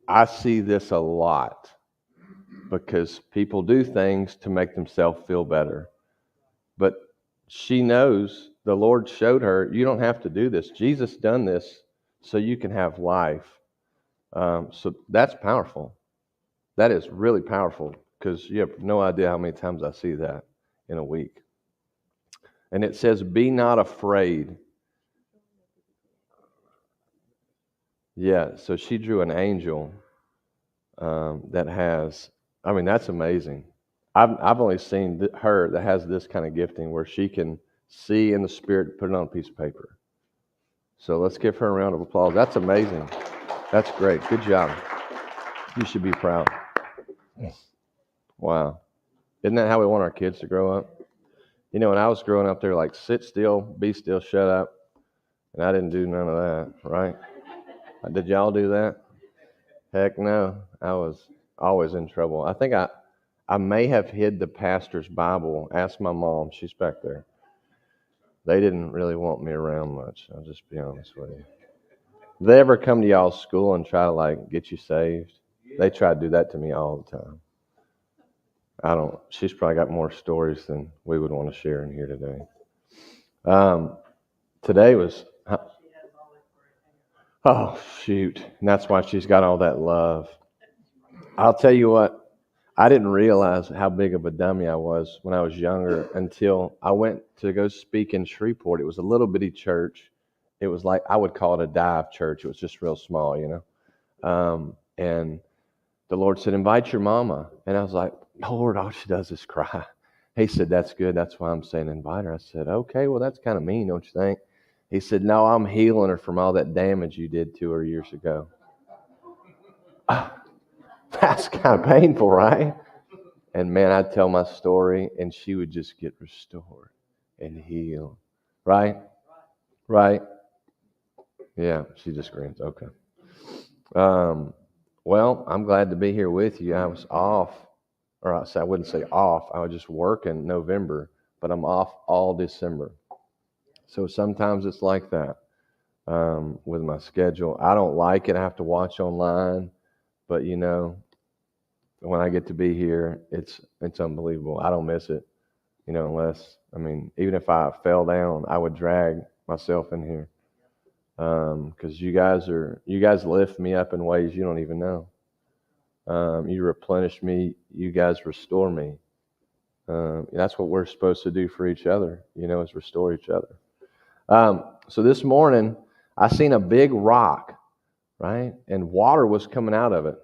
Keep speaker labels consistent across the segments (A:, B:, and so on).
A: I see this a lot because people do things to make themselves feel better. But she knows the Lord showed her, you don't have to do this. Jesus done this so you can have life. So that's powerful. That is really powerful because you have no idea how many times I see that in a week. And it says, be not afraid. Yeah, so she drew an angel that has, I mean, that's amazing. I've only seen her that has this kind of gifting where she can see in the spirit, put it on a piece of paper. So let's give her a round of applause. That's amazing. That's great. Good job. You should be proud. Wow. Isn't that how we want our kids to grow up? You know, when I was growing up, they're like, sit still, be still, shut up. And I didn't do none of that, right? Did y'all do that? Heck no. I was always in trouble. I think I may have hid the pastor's Bible. Ask my mom. She's back there. They didn't really want me around much. I'll just be honest with you. They ever come to y'all's school and try to like get you saved? They try to do that to me all the time. She's probably got more stories than we would want to share in here today. Today was, oh shoot. And that's why she's got all that love. I'll tell you what, I didn't realize how big of a dummy I was when I was younger until I went to go speak in Shreveport. It was a little bitty church. It was like, I would call it a dive church. It was just real small, you know. And the Lord said, invite your mama. And I was like, Lord, all she does is cry. He said, that's good. That's why I'm saying invite her. I said, okay, well, that's kind of mean, don't you think? He said, no, I'm healing her from all that damage you did to her years ago. That's kind of painful, right? And man, I'd tell my story and she would just get restored and healed. Right? Right? Yeah, she just grins. Okay. Well, I'm glad to be here with you. I was off, or I wouldn't say off. I was just working November, but I'm off all December. So sometimes it's like that with my schedule. I don't like it. I have to watch online, but you know, when I get to be here, it's unbelievable. I don't miss it, you know, unless, I mean, even if I fell down, I would drag myself in here because you guys lift me up in ways you don't even know. You replenish me. You guys restore me. That's what we're supposed to do for each other, you know, is restore each other. So this morning, I seen a big rock, right? And water was coming out of it.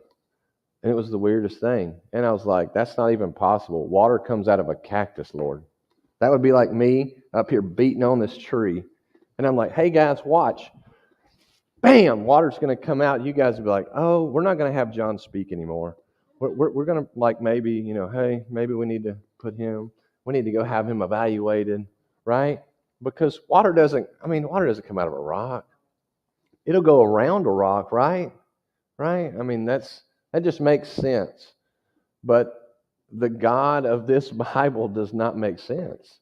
A: And it was the weirdest thing. And I was like, that's not even possible. Water comes out of a cactus, Lord. That would be like me up here beating on this tree. And I'm like, hey, guys, watch. Bam, water's going to come out. You guys would be like, oh, we're not going to have John speak anymore. We're going to, like, maybe, you know, hey, maybe we need to we need to go have him evaluated, right? Because water doesn't come out of a rock. It'll go around a rock, right? Right? I mean, that just makes sense. But the God of this Bible does not make sense.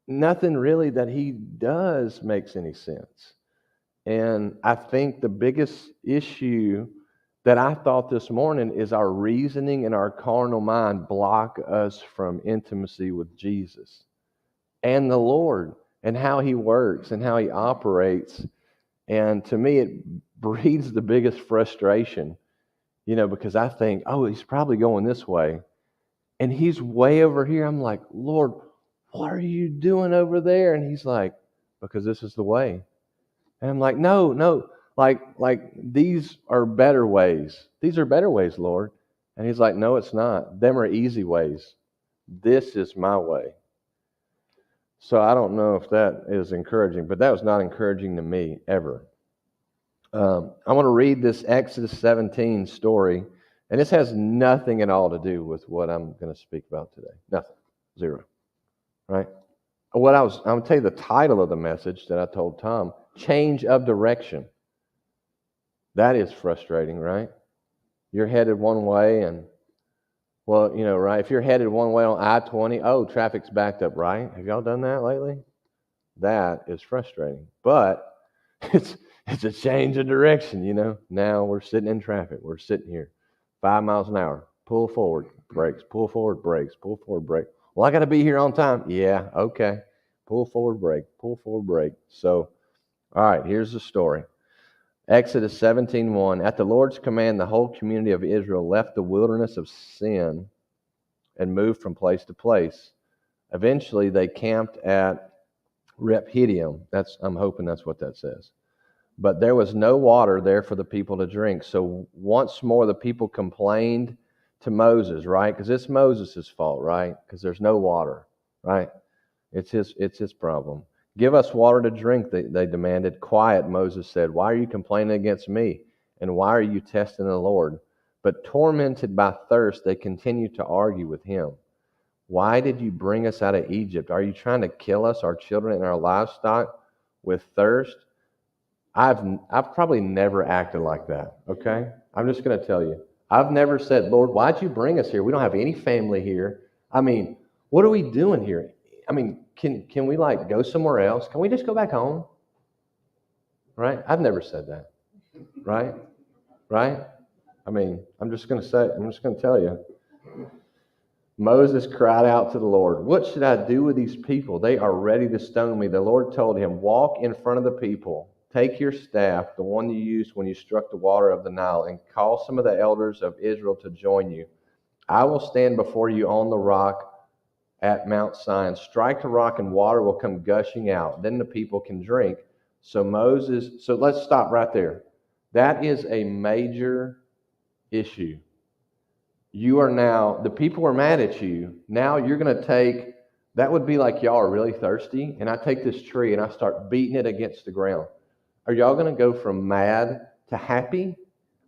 A: Nothing really that he does makes any sense. And I think the biggest issue that I thought this morning is our reasoning and our carnal mind block us from intimacy with Jesus and the Lord and how he works and how he operates. And to me, it breeds the biggest frustration, you know, because I think, oh, he's probably going this way. And he's way over here. I'm like, Lord, what are you doing over there? And he's like, because this is the way. And I'm like, no, like these are better ways. These are better ways, Lord. And he's like, no, it's not. Them are easy ways. This is my way. So I don't know if that is encouraging, but that was not encouraging to me ever. I want to read this Exodus 17 story, and this has nothing at all to do with what I'm going to speak about today. Nothing. Zero. Right? I'm going to tell you the title of the message that I told Tom, Change of Direction. That is frustrating, right? You're headed one way and, well, you know, right? If you're headed one way on I-20, oh, traffic's backed up, right? Have y'all done that lately? That is frustrating. But It's a change of direction, you know. Now we're sitting in traffic. We're sitting here, 5 miles an hour. Pull forward, brakes. Pull forward, brakes. Pull forward, brake. Well, I got to be here on time. Yeah, okay. Pull forward, brake. Pull forward, brake. So, all right, here's the story. Exodus 17:1. At the Lord's command, the whole community of Israel left the wilderness of sin and moved from place to place. Eventually, they camped at Rephidim. I'm hoping that's what that says. But there was no water there for the people to drink. So once more, the people complained to Moses, right? Because it's Moses' fault, right? Because there's no water, right? It's his problem. Give us water to drink, they demanded. Quiet, Moses said. Why are you complaining against me? And why are you testing the Lord? But tormented by thirst, they continued to argue with him. Why did you bring us out of Egypt? Are you trying to kill us, our children, and our livestock with thirst? I've probably never acted like that, okay? I'm just going to tell you. I've never said, Lord, why'd you bring us here? We don't have any family here. I mean, what are we doing here? I mean, can we like go somewhere else? Can we just go back home? Right? I've never said that. Right? Right? I mean, I'm just going to tell you. Moses cried out to the Lord, what should I do with these people? They are ready to stone me. The Lord told him, walk in front of the people. Take your staff, the one you used when you struck the water of the Nile, and call some of the elders of Israel to join you. I will stand before you on the rock at Mount Sinai. Strike the rock and water will come gushing out. Then the people can drink. So let's stop right there. That is a major issue. The people are mad at you. Now you're going to that would be like y'all are really thirsty, and I take this tree and I start beating it against the ground. Are y'all going to go from mad to happy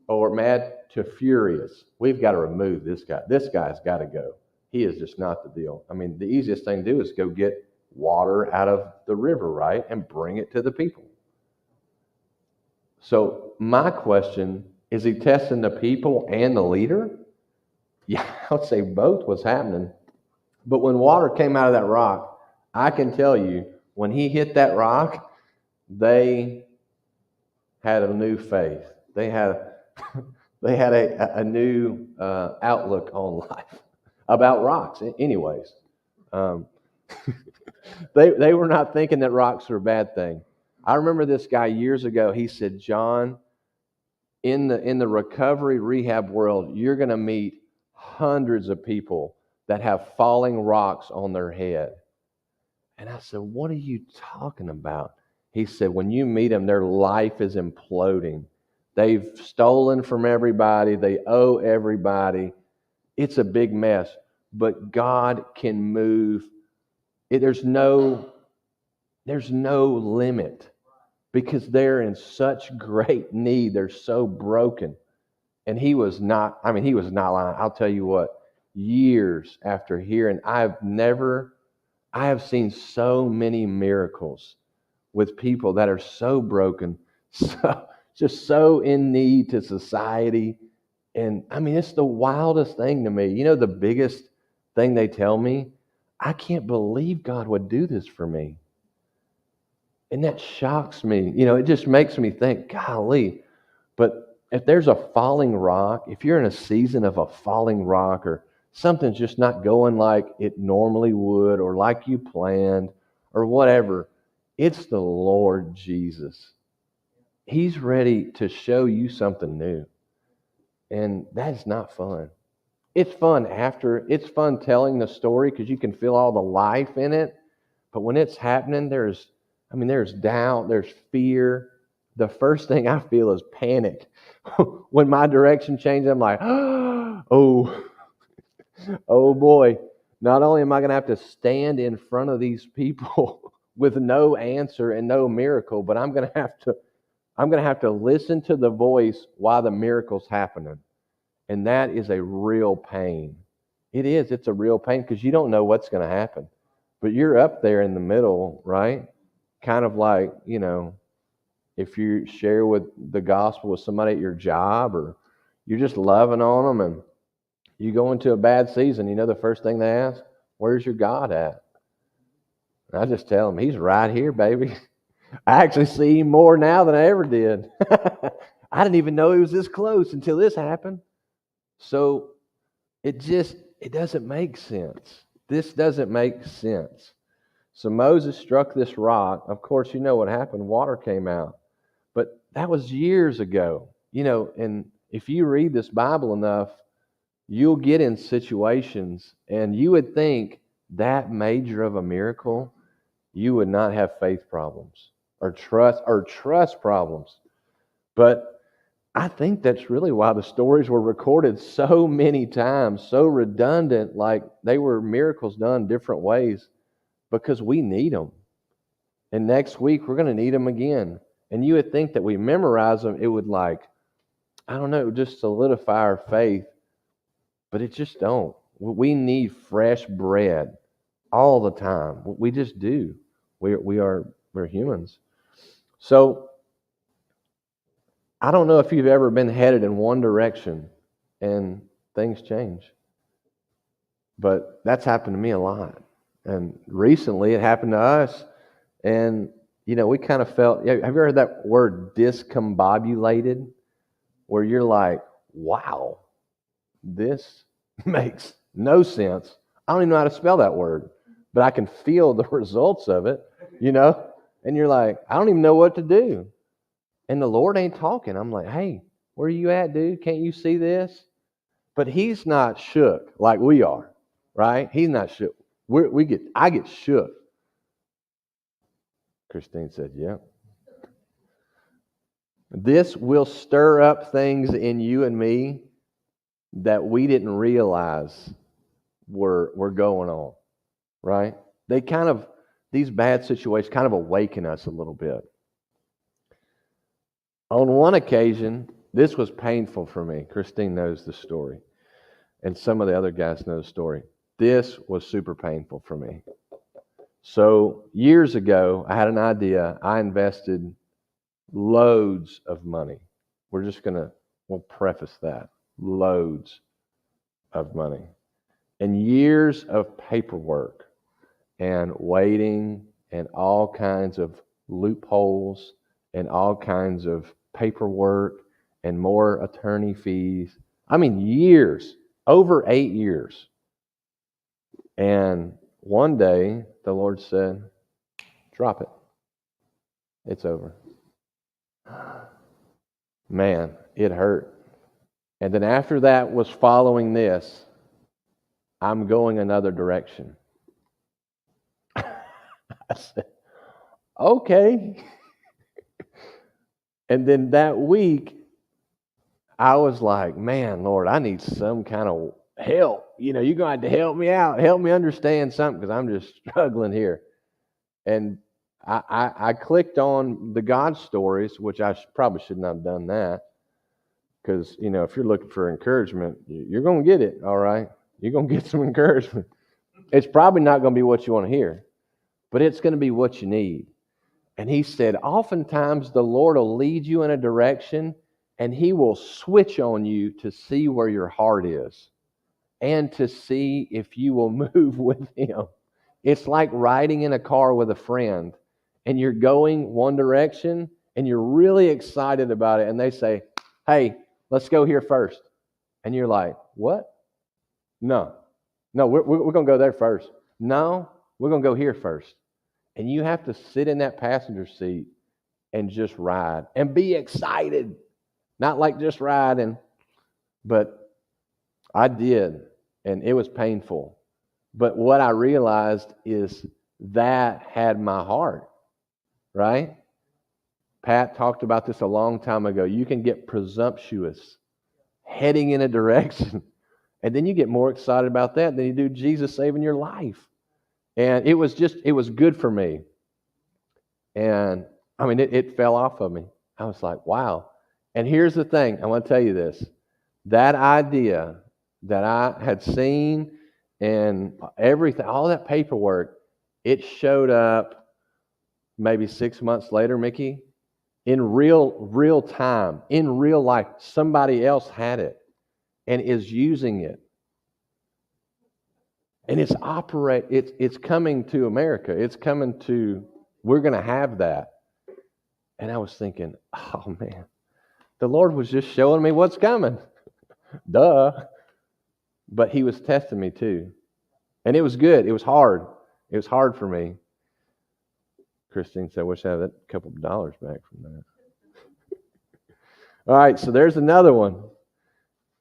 A: or mad to furious? We've got to remove this guy. This guy's got to go. He is just not the deal. I mean, the easiest thing to do is go get water out of the river, right, and bring it to the people. So my question, is he testing the people and the leader? Yeah, I would say both was happening. But when water came out of that rock, I can tell you, when he hit that rock, they had a new faith. They had a new outlook on life about rocks. Anyways, they were not thinking that rocks were a bad thing. I remember this guy years ago. He said, John, in the recovery rehab world, you're going to meet hundreds of people that have falling rocks on their head. And I said, what are you talking about? He said, when you meet them, their life is imploding. They've stolen from everybody. They owe everybody. It's a big mess. But God can move. There's no limit because they're in such great need. They're so broken. And he was not lying. I'll tell you what, years after hearing, I have seen so many miracles with people that are so broken, just so in need to society. And I mean, it's the wildest thing to me. You know, the biggest thing they tell me, I can't believe God would do this for me. And that shocks me. You know, it just makes me think, golly. But if there's a falling rock, if you're in a season of a falling rock or something's just not going like it normally would or like you planned or whatever, it's the Lord Jesus. He's ready to show you something new. And that's not fun. It's fun telling the story because you can feel all the life in it. But when it's happening, there's doubt, there's fear. The first thing I feel is panic. When my direction changes, I'm like, oh boy. Not only am I going to have to stand in front of these people with no answer and no miracle, but I'm going to have to listen to the voice while the miracle's happening. And that is a real pain. It is. It's a real pain because you don't know what's going to happen. But you're up there in the middle, right? Kind of like, you know, if you share with the gospel with somebody at your job or you're just loving on them and you go into a bad season, you know the first thing they ask, where's your God at? And I just tell them, he's right here, baby. I actually see him more now than I ever did. I didn't even know he was this close until this happened. So it doesn't make sense. This doesn't make sense. So Moses struck this rock. Of course, you know what happened. Water came out. But that was years ago. And if you read this Bible enough, you'll get in situations and you would think that major of a miracle, you would not have faith problems or trust problems. But I think that's really why the stories were recorded so many times, so redundant, like they were miracles done different ways, because we need them. And next week we're going to need them again. And you would think that we memorize them, it would I don't know, just solidify our faith. But it just don't. We need fresh bread all the time. We just do. We're humans. So I don't know if you've ever been headed in one direction and things change. But that's happened to me a lot. And recently it happened to us. And, we kind of felt, have you ever heard that word discombobulated? Where you're like, wow, this makes no sense. I don't even know how to spell that word, but I can feel the results of it, And you're like, I don't even know what to do. And the Lord ain't talking. I'm like, hey, where you at, dude? Can't you see this? But he's not shook like we are, right? He's not shook. I get shook. Christine said, yeah. This will stir up things in you and me that we didn't realize were going on, right? These bad situations kind of awaken us a little bit. On one occasion, this was painful for me. Christine knows the story, and some of the other guys know the story. This was super painful for me. So years ago, I had an idea. I invested loads of money. We'll preface that. Loads of money. And years of paperwork and waiting and all kinds of loopholes and all kinds of paperwork and more attorney fees. I mean, years, over 8 years. And one day the Lord said, drop it. It's over. Man, it hurt. And then after that was following this, I'm going another direction. I said, okay. And then that week, I was like, man, Lord, I need some kind of help. You're going to have to help me out. Help me understand something because I'm just struggling here. And I clicked on the God stories, which I probably shouldn't have done that. Because, if you're looking for encouragement, you're going to get it, all right? You're going to get some encouragement. It's probably not going to be what you want to hear, but it's going to be what you need. And he said, oftentimes the Lord will lead you in a direction and he will switch on you to see where your heart is and to see if you will move with him. It's like riding in a car with a friend and you're going one direction and you're really excited about it. And they say, hey, let's go here first. And you're like, what? No, we're going to go there first. No, we're going to go here first. And you have to sit in that passenger seat and just ride and be excited. Not like just riding, but I did. And it was painful. But what I realized is that had my heart, right? Pat talked about this a long time ago. You can get presumptuous, heading in a direction, and then you get more excited about that than you do Jesus saving your life. And it was good for me. And I mean, it fell off of me. I was like, wow. And here's the thing. I want to tell you this. That idea that I had seen and everything, all that paperwork, it showed up maybe 6 months later, Mickey, in real time, in real life. Somebody else had it and is using it. And it's coming to America. We're going to have that. And I was thinking, oh man, the Lord was just showing me what's coming. Duh. But he was testing me too. And it was good. It was hard. It was hard for me. Christine said, I wish I had that couple of dollars back from that. All right, so there's another one.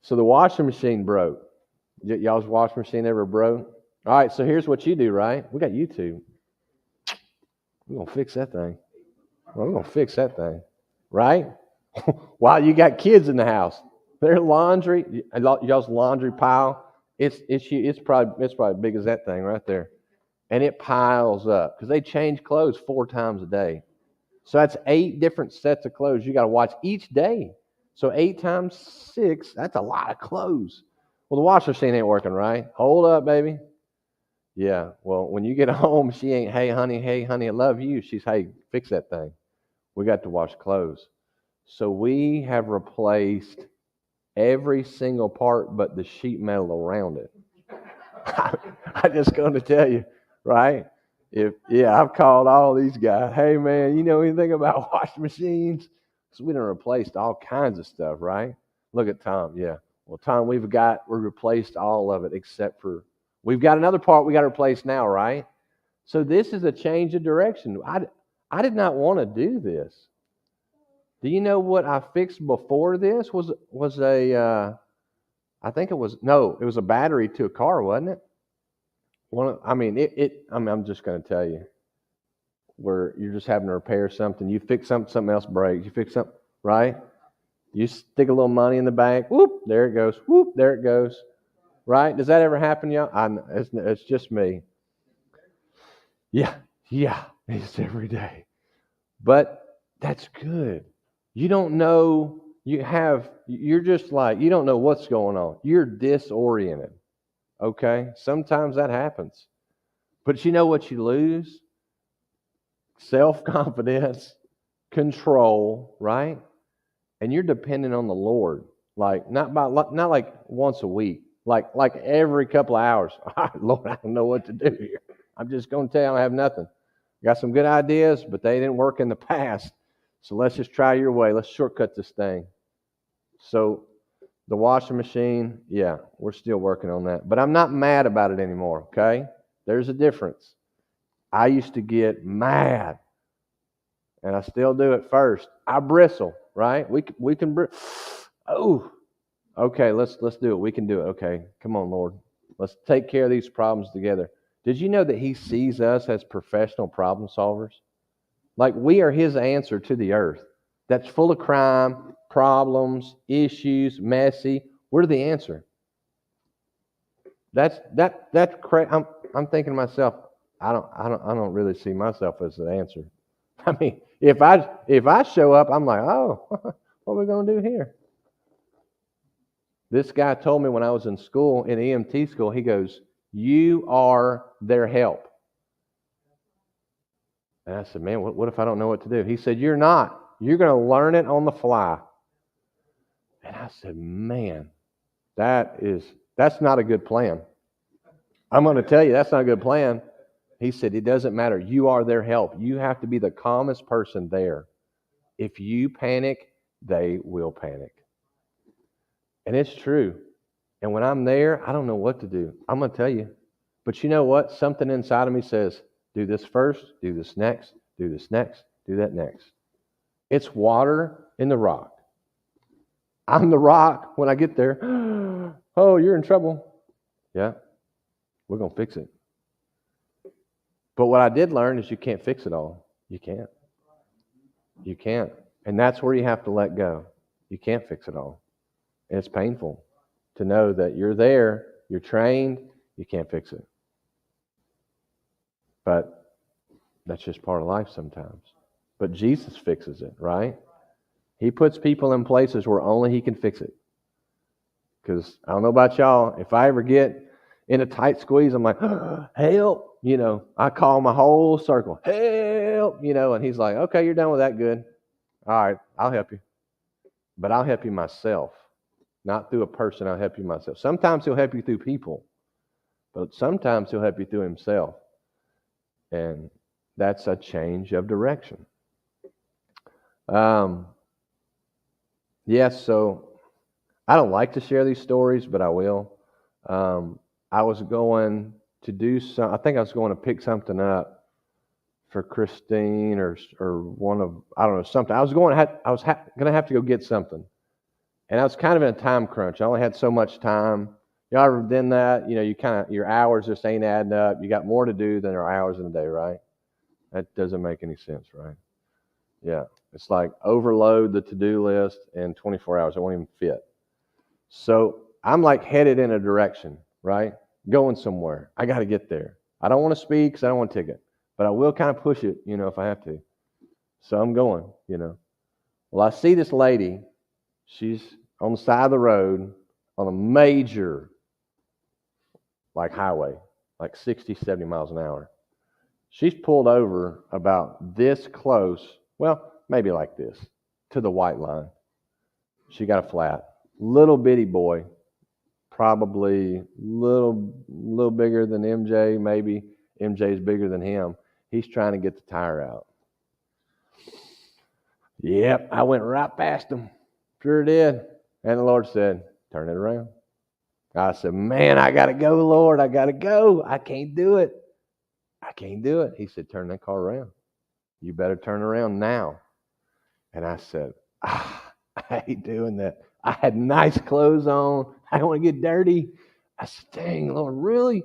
A: So the washing machine broke. Y'all's washing machine ever broke? All right, so here's what you do, right? We got YouTube. We're going to fix that thing. Well, we're going to fix that thing, right? While you got kids in the house. Their laundry, y'all's laundry pile, it's probably as big as that thing right there. And it piles up because they change clothes 4 times a day. So that's 8 different sets of clothes you got to watch each day. So 8 times 6, that's a lot of clothes. Well, the washing machine ain't working, right? Hold up, baby. Yeah, well, when you get home, she ain't, hey, honey, I love you. She's, hey, fix that thing. We got to wash clothes. So we have replaced every single part but the sheet metal around it. I'm just going to tell you, right? I've called all these guys. Hey, man, you know anything about washing machines? So we done replaced all kinds of stuff, right? Look at Tom. Yeah. Well, Tom, we replaced all of it except for we've got another part we got to replace now, right? So this is a change of direction. I did not want to do this. Do you know what I fixed before this? Was a I think it was a battery to a car, wasn't it? I'm just going to tell you, where you're just having to repair something. You fix something else breaks. You fix something, right? You stick a little money in the bank. Whoop, there it goes. Whoop, there it goes. Right? Does that ever happen, y'all? It's just me. Yeah, it's every day. But that's good. You don't know. You're just like, you don't know what's going on. You're disoriented. Okay? Sometimes that happens. But you know what you lose? Self-confidence, control, right? And you're dependent on the Lord, like not like once a week, like every couple of hours. Lord, I don't know what to do here. I'm just going to tell you I have nothing. Got some good ideas, but they didn't work in the past. So let's just try your way. Let's shortcut this thing. So the washing machine, yeah, we're still working on that. But I'm not mad about it anymore, okay? There's a difference. I used to get mad, and I still do at first. I bristle, right? We can bristle. Oh, okay, let's do it. We can do it. Okay, come on, Lord. Let's take care of these problems together. Did you know that He sees us as professional problem solvers? Like we are His answer to the earth that's full of crime, problems, issues, messy. We're the answer. That's crazy. I'm thinking to myself, I don't really see myself as the answer. I mean, if I show up, I'm like, oh, what are we going to do here? This guy told me when I was in school, in EMT school, he goes, you are their help. And I said, man, what if I don't know what to do? He said, you're not. You're going to learn it on the fly. And I said, man, that's not a good plan. I'm going to tell you, that's not a good plan. He said, it doesn't matter. You are their help. You have to be the calmest person there. If you panic, they will panic. And it's true. And when I'm there, I don't know what to do. I'm going to tell you. But you know what? Something inside of me says, do this first, do this next, do this next, do that next. It's water in the rock. I'm the rock when I get there. Oh, you're in trouble. Yeah, we're going to fix it. But what I did learn is you can't fix it all. You can't. You can't. And that's where you have to let go. You can't fix it all. And it's painful to know that you're there, you're trained, you can't fix it. But that's just part of life sometimes. But Jesus fixes it, right? He puts people in places where only He can fix it. Because I don't know about y'all, if I ever get in a tight squeeze, I'm like, oh, help. I call my whole circle, help, and He's like, okay, you're done with that, good. All right, I'll help you. But I'll help you myself. Not through a person, I'll help you myself. Sometimes He'll help you through people, but sometimes He'll help you through Himself. And that's a change of direction. Yes, so I don't like to share these stories, but I will. I was going to do some. I think I was going to pick something up for Christine or one of, I don't know, something. I was going to have to go get something, and I was kind of in a time crunch. I only had so much time. Y'all ever done that? You kind of, your hours just ain't adding up. You got more to do than there are hours in a day, right? That doesn't make any sense, right? Yeah, it's like overload the to-do list in 24 hours. It won't even fit. So I'm like headed in a direction, right? Going somewhere. I got to get there. I don't want to speak because I don't want a ticket, but I will kind of push it, if I have to. So I'm going. Well, I see this lady. She's on the side of the road on a major, like highway, like 60, 70 miles an hour. She's pulled over about this close, well, maybe like this, to the white line. She got a flat. Little bitty boy, probably little bigger than MJ, maybe MJ's bigger than him. He's trying to get the tire out. Yep, I went right past him. Sure did. And the Lord said, turn it around. I said, man, I got to go, Lord. I got to go. I can't do it. I can't do it. He said, turn that car around. You better turn around now. And I said, I ain't doing that. I had nice clothes on. I don't want to get dirty. I said, dang, Lord, really?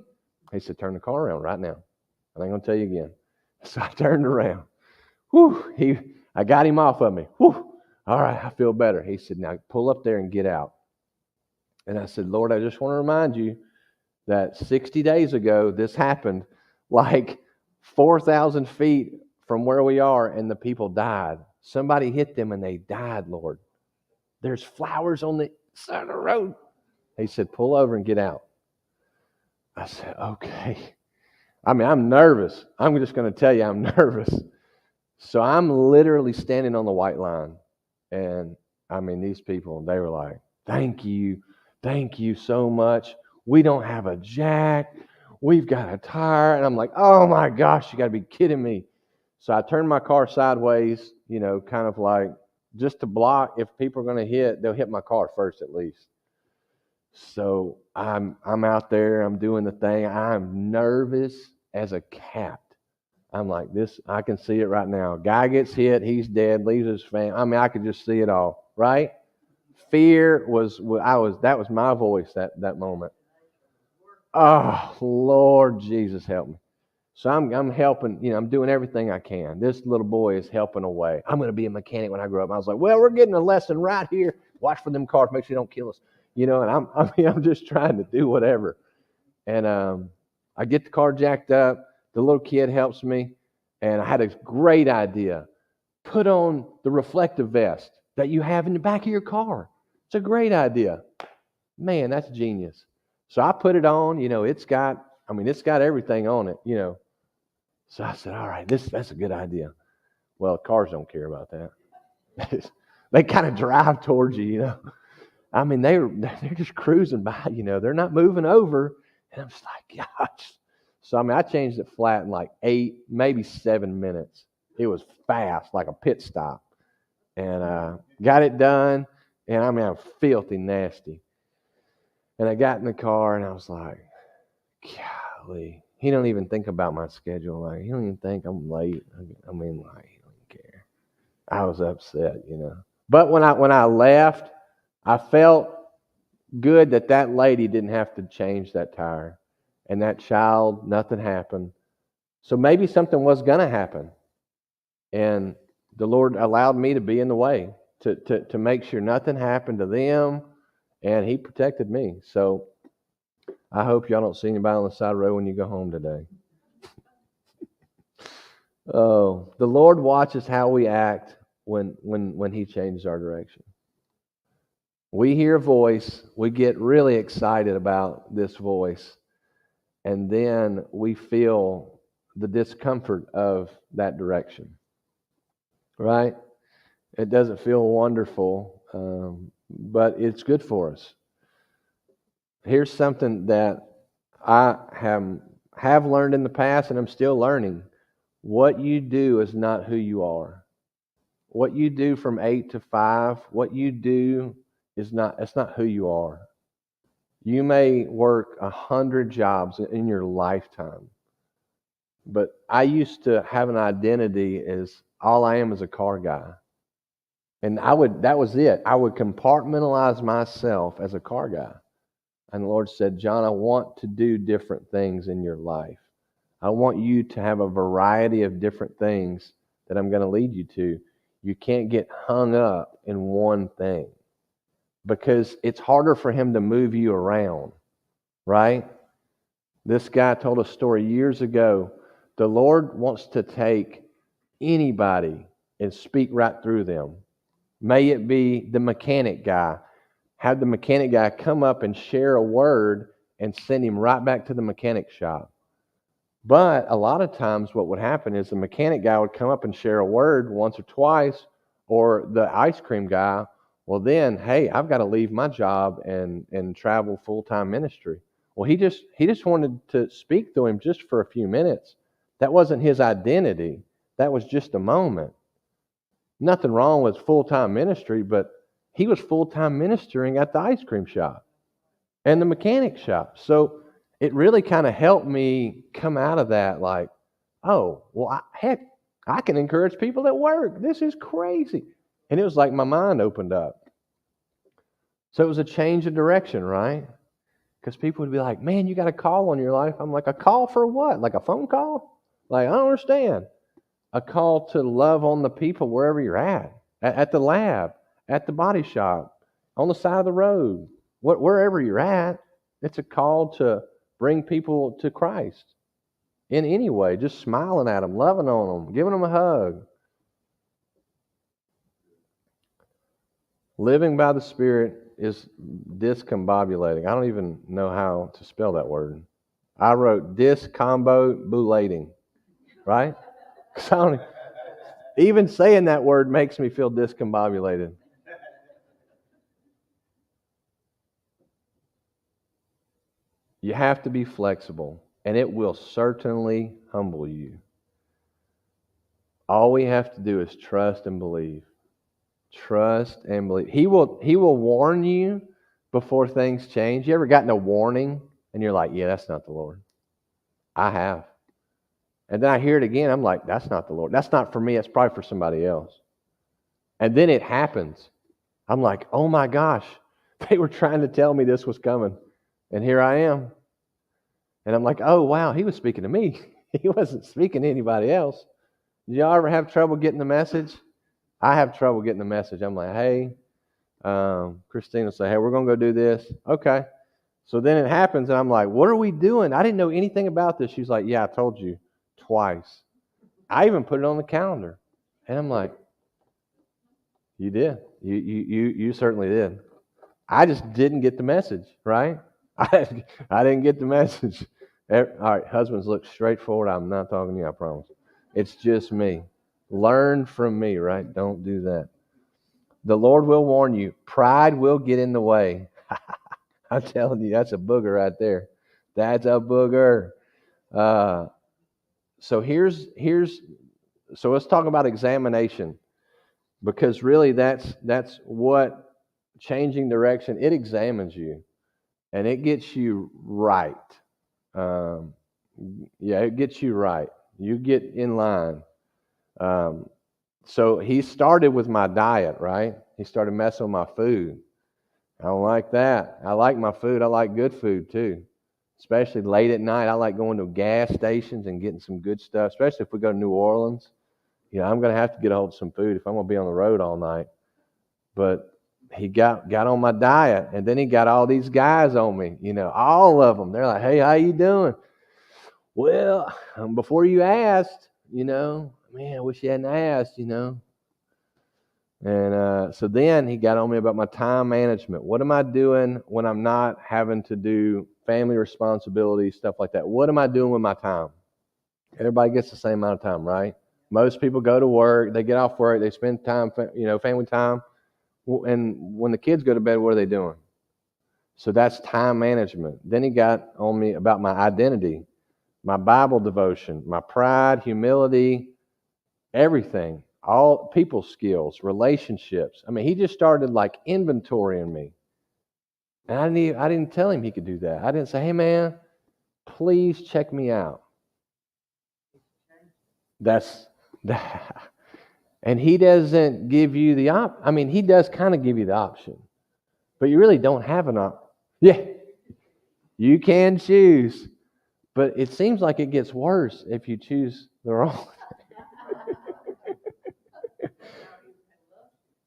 A: He said, turn the car around right now. I ain't going to tell you again. So I turned around. Whew, I got him off of me. Whew, all right, I feel better. He said, now pull up there and get out. And I said, Lord, I just want to remind you that 60 days ago, this happened like 4,000 feet from where we are, and the people died. Somebody hit them and they died, Lord. There's flowers on the side of the road. He said, pull over and get out. I said, okay. I mean, I'm nervous. I'm just going to tell you I'm nervous. So I'm literally standing on the white line. And I mean, these people, they were like, thank you so much. We don't have a jack. We've got a tire. And I'm like, oh my gosh, you got to be kidding me. So I turned my car sideways, kind of like just to block. If people are going to hit, they'll hit my car first at least. So I'm out there. I'm doing the thing. I'm nervous as a cat. I'm like this. I can see it right now. Guy gets hit. He's dead. Leaves his family. I mean, I could just see it all. Right? Fear was. That was my voice that moment. Oh Lord Jesus, help me. So I'm helping. I'm doing everything I can. This little boy is helping away. I'm going to be a mechanic when I grow up. I was like, well, we're getting a lesson right here. Watch for them cars. Make sure they don't kill us. And I'm just trying to do whatever. And I get the car jacked up. The little kid helps me, and I had a great idea. Put on the reflective vest that you have in the back of your car. It's a great idea. Man, that's genius. So I put it on. It's got everything on it. So I said, all right, that's a good idea. Well, cars don't care about that. They kind of drive towards you. I mean, they're just cruising by. They're not moving over. And I'm just like, gosh. So, I changed it flat in like 8, maybe 7 minutes. It was fast, like a pit stop. And got it done. And I'm filthy nasty. And I got in the car and I was like, golly. He don't even think about my schedule. Like, he don't even think I'm late. I mean, like, he don't care. I was upset, But when I left, I felt good that lady didn't have to change that tire. And that child, nothing happened. So maybe something was going to happen. And the Lord allowed me to be in the way to make sure nothing happened to them. And He protected me. So I hope y'all don't see anybody on the side of the road when you go home today. Oh, the Lord watches how we act when He changes our direction. We hear a voice. We get really excited about this voice. And then we feel the discomfort of that direction, right? It doesn't feel wonderful, but it's good for us. Here's something that I have learned in the past, and I'm still learning. What you do is not who you are. what you do from 8 to 5, what you do it's not who you are. You may work 100 jobs in your lifetime, but I used to have an identity as all I am is a car guy. And that was it. I would compartmentalize myself as a car guy. And the Lord said, John, I want to do different things in your life. I want you to have a variety of different things that I'm going to lead you to. You can't get hung up in one thing because it's harder for him to move you around, right? This guy told a story years ago. The Lord wants to take anybody and speak right through them. May it be the mechanic guy. Have the mechanic guy come up and share a word and send him right back to the mechanic shop. But a lot of times what would happen is the mechanic guy would come up and share a word once or twice, or the ice cream guy, well then, hey, I've got to leave my job and travel full-time ministry. Well, he just wanted to speak to him just for a few minutes. That wasn't his identity. That was just a moment. Nothing wrong with full-time ministry, but he was full-time ministering at the ice cream shop and the mechanic shop. So it really kind of helped me come out of that like, oh, well, heck, I can encourage people at work. This is crazy. And it was like my mind opened up. So it was a change of direction, right? Because people would be like, man, you got a call on your life. I'm like, a call for what? Like a phone call? Like, I don't understand. A call to love on the people wherever you're at the lab, at the body shop, on the side of the road, wherever you're at. It's a call to bring people to Christ in any way, just smiling at them, loving on them, giving them a hug. Living by the Spirit is discombobulating. I don't even know how to spell that word. I wrote discombobulating, right? Even saying that word makes me feel discombobulated. You have to be flexible, and it will certainly humble you. All we have to do is trust and believe. Trust and believe. He will warn you before things change. You ever gotten a warning and you're like, yeah, that's not the Lord? I have. And then I hear it again. I'm like, that's not the Lord. That's not for me. That's probably for somebody else. And then it happens. I'm like, oh my gosh, they were trying to tell me this was coming. And here I am. And I'm like, oh wow, he was speaking to me. He wasn't speaking to anybody else. Did y'all ever have trouble getting the message? I have trouble getting the message. I'm like, hey, Christine will say, hey, we're going to go do this. Okay. So then it happens, and I'm like, what are we doing? I didn't know anything about this. She's like, yeah, I told you twice. I even put it on the calendar. And I'm like, you did. You certainly did. I just didn't get the message, right? I didn't get the message. All right, husbands, look straight forward. I'm not talking to you, I promise. It's just me. Learn from me, right? Don't do that. The Lord will warn you. Pride will get in the way. I'm telling you, that's a booger right there. That's a booger. So let's talk about examination, because really that's what changing direction, it examines you and it gets you right. It gets you right. You get in line. So he started with my diet, right? He started messing with my food. I don't like that. I like my food. I like good food too. Especially late at night. I like going to gas stations and getting some good stuff, especially if we go to New Orleans. I'm going to have to get a hold of some food if I'm going to be on the road all night. But he got on my diet, and then he got all these guys on me, all of them. They're like, hey, how you doing? Well, before you asked, man, I wish you hadn't asked, And so then he got on me about my time management. What am I doing when I'm not having to do family responsibilities, stuff like that? What am I doing with my time? Everybody gets the same amount of time, right? Most people go to work, they get off work, they spend time, family time. And when the kids go to bed, what are they doing? So that's time management. Then he got on me about my identity, my Bible devotion, my pride, humility, everything. all people skills, relationships. I mean, he just started like inventorying me. And I didn't tell him he could do that. I didn't say, hey man, please check me out. That's that. And he doesn't give you the I mean, he does kind of give you the option, but you really don't have an option. Yeah, you can choose, but it seems like it gets worse if you choose the wrong.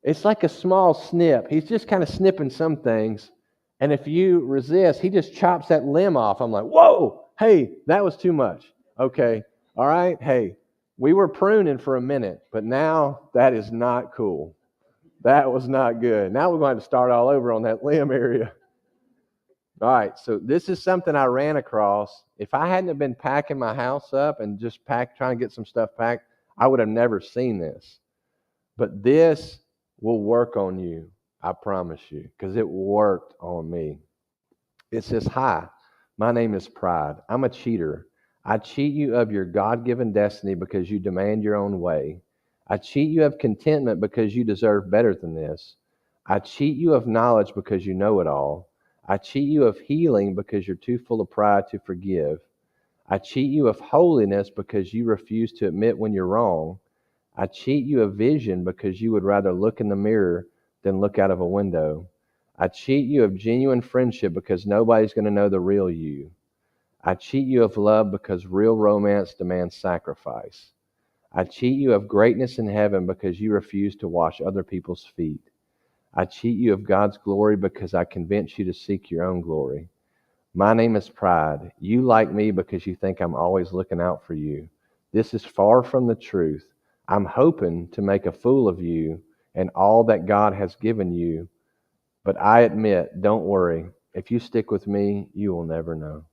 A: It's like a small snip. He's just kind of snipping some things. And if you resist, he just chops that limb off. I'm like, whoa, hey, that was too much. Okay, all right, hey, we were pruning for a minute, but now that is not cool. That was not good. Now we're going to start all over on that limb area. All right, so this is something I ran across. If I hadn't have been packing my house up and just trying to get some stuff packed, I would have never seen this. But this will work on you, I promise you, because it worked on me. It says, hi, my name is Pride. I'm a cheater. I cheat you of your God-given destiny because you demand your own way. I cheat you of contentment because you deserve better than this. I cheat you of knowledge because you know it all. I cheat you of healing because you're too full of pride to forgive. I cheat you of holiness because you refuse to admit when you're wrong. I cheat you of vision because you would rather look in the mirror than look out of a window. I cheat you of genuine friendship because nobody's going to know the real you. I cheat you of love because real romance demands sacrifice. I cheat you of greatness in heaven because you refuse to wash other people's feet. I cheat you of God's glory because I convince you to seek your own glory. My name is Pride. You like me because you think I'm always looking out for you. This is far from the truth. I'm hoping to make a fool of you and all that God has given you. But I admit, don't worry. If you stick with me, you will never know.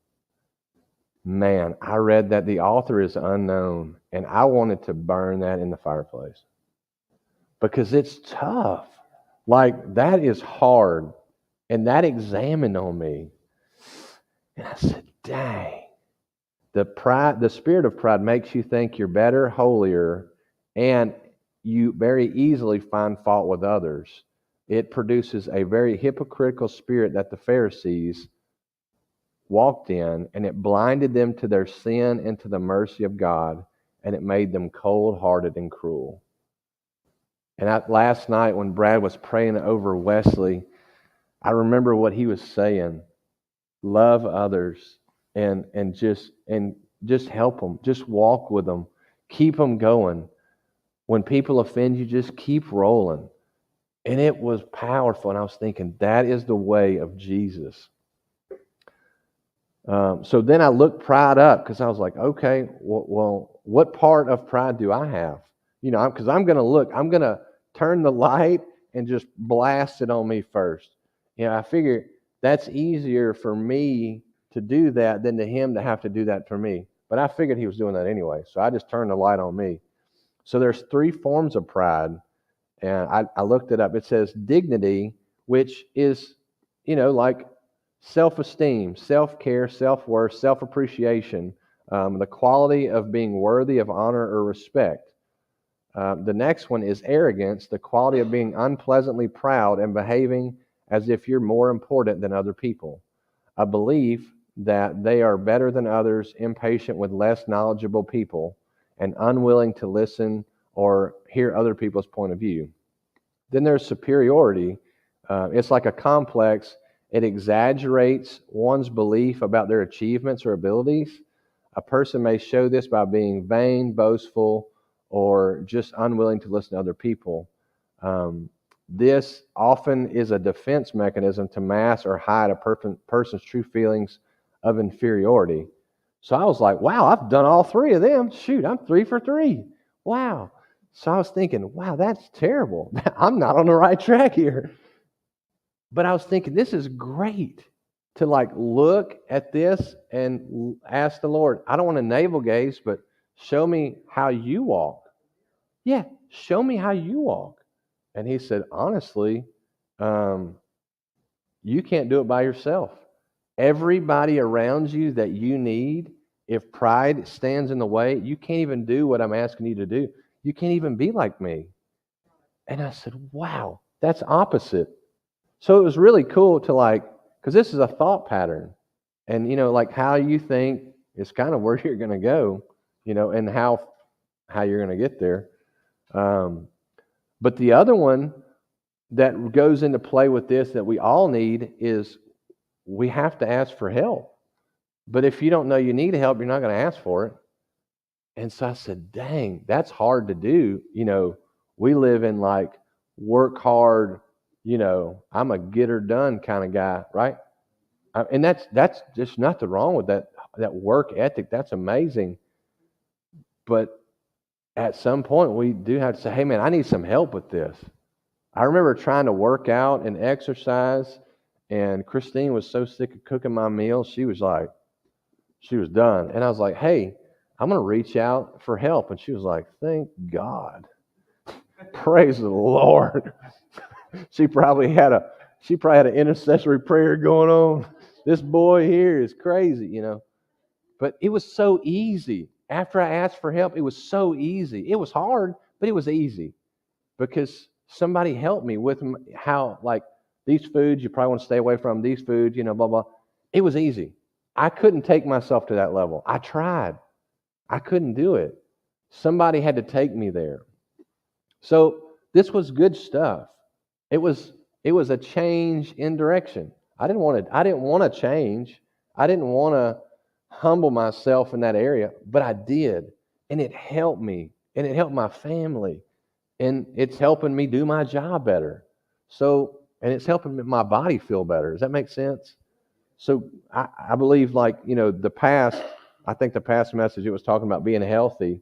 A: Man, I read that the author is unknown, and I wanted to burn that in the fireplace because it's tough. Like, that is hard. And that examined on me. And I said, dang. The spirit of pride makes you think you're better, holier, and you very easily find fault with others. It produces a very hypocritical spirit that the Pharisees walked in, and it blinded them to their sin and to the mercy of God, and it made them cold-hearted and cruel. And last night when Brad was praying over Wesley, I remember what he was saying. Love others and just help them. Just walk with them. Keep them going. When people offend you, just keep rolling. And it was powerful. And I was thinking, that is the way of Jesus. So then I looked pride up because I was like, okay, well, what part of pride do I have? You know, because I'm going to turn the light and just blast it on me first. You know, I figure that's easier for me to do that than to him to have to do that for me. But I figured he was doing that anyway, so I just turned the light on me. So there's 3 forms of pride, and I looked it up. It says dignity, which is, you know, like self-esteem, self-care, self-worth, self-appreciation, the quality of being worthy of honor or respect. The next one is arrogance, the quality of being unpleasantly proud and behaving as if you're more important than other people. A belief that they are better than others, impatient with less knowledgeable people, and unwilling to listen or hear other people's point of view. Then there's superiority. It's like a complex. It exaggerates one's belief about their achievements or abilities. A person may show this by being vain, boastful, or just unwilling to listen to other people. This often is a defense mechanism to mask or hide a person's true feelings of inferiority. So I was like, wow, I've done all 3 of them. Shoot, I'm 3 for 3. Wow. So I was thinking, wow, that's terrible. I'm not on the right track here. But I was thinking, this is great to like look at this and ask the Lord, I don't want to navel gaze, but show me how you walk. Yeah, show me how you walk. And he said, honestly, you can't do it by yourself. Everybody around you that you need, if pride stands in the way, you can't even do what I'm asking you to do. You can't even be like me. And I said, wow, that's opposite. So it was really cool to like, because this is a thought pattern. And, like how you think is kind of where you're going to go, and how you're going to get there. But the other one that goes into play with this that we all need is we have to ask for help. But if you don't know you need help, you're not going to ask for it. And so I said, dang, that's hard to do. We live in like work hard, I'm a get her done kind of guy, right? And that's just nothing wrong with that work ethic. That's amazing. But at some point we do have to say, hey man, I need some help with this. I remember trying to work out and exercise, and Christine was so sick of cooking my meals, she was done. And I was like, hey, I'm going to reach out for help. And she was like, thank God. Praise the Lord. She probably had an intercessory prayer going on. This boy here is crazy, But it was so easy. After I asked for help, it was so easy. It was hard, but it was easy because somebody helped me with how, like, these foods you probably want to stay away from, these foods, blah, blah. It was easy. I couldn't take myself to that level. I tried. I couldn't do it. Somebody had to take me there. So this was good stuff. It was a change in direction. I didn't want to change. I didn't want to humble myself in that area, but I did. And it helped me. And it helped my family. And it's helping me do my job better. So, and it's helping my body feel better. Does that make sense? So I believe, like, I think the past message, it was talking about being healthy.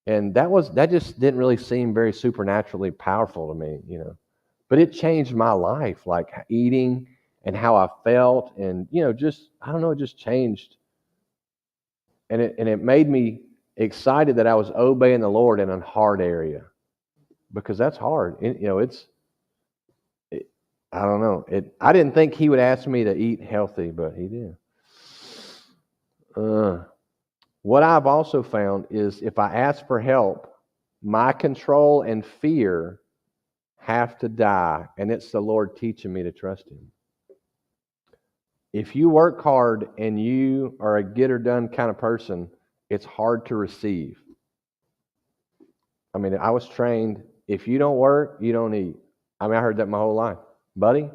A: And that just didn't really seem very supernaturally powerful to me, But it changed my life, like eating and how I felt. And, just, I don't know, it just changed. And it made me excited that I was obeying the Lord in a hard area. Because that's hard. I don't know. I didn't think he would ask me to eat healthy, but he did. What I've also found is if I ask for help, my control and fear have to die, and it's the Lord teaching me to trust Him. If you work hard and you are a get or done kind of person, it's hard to receive. I mean, I was trained, if you don't work, you don't eat. I mean, I heard that my whole life. Buddy,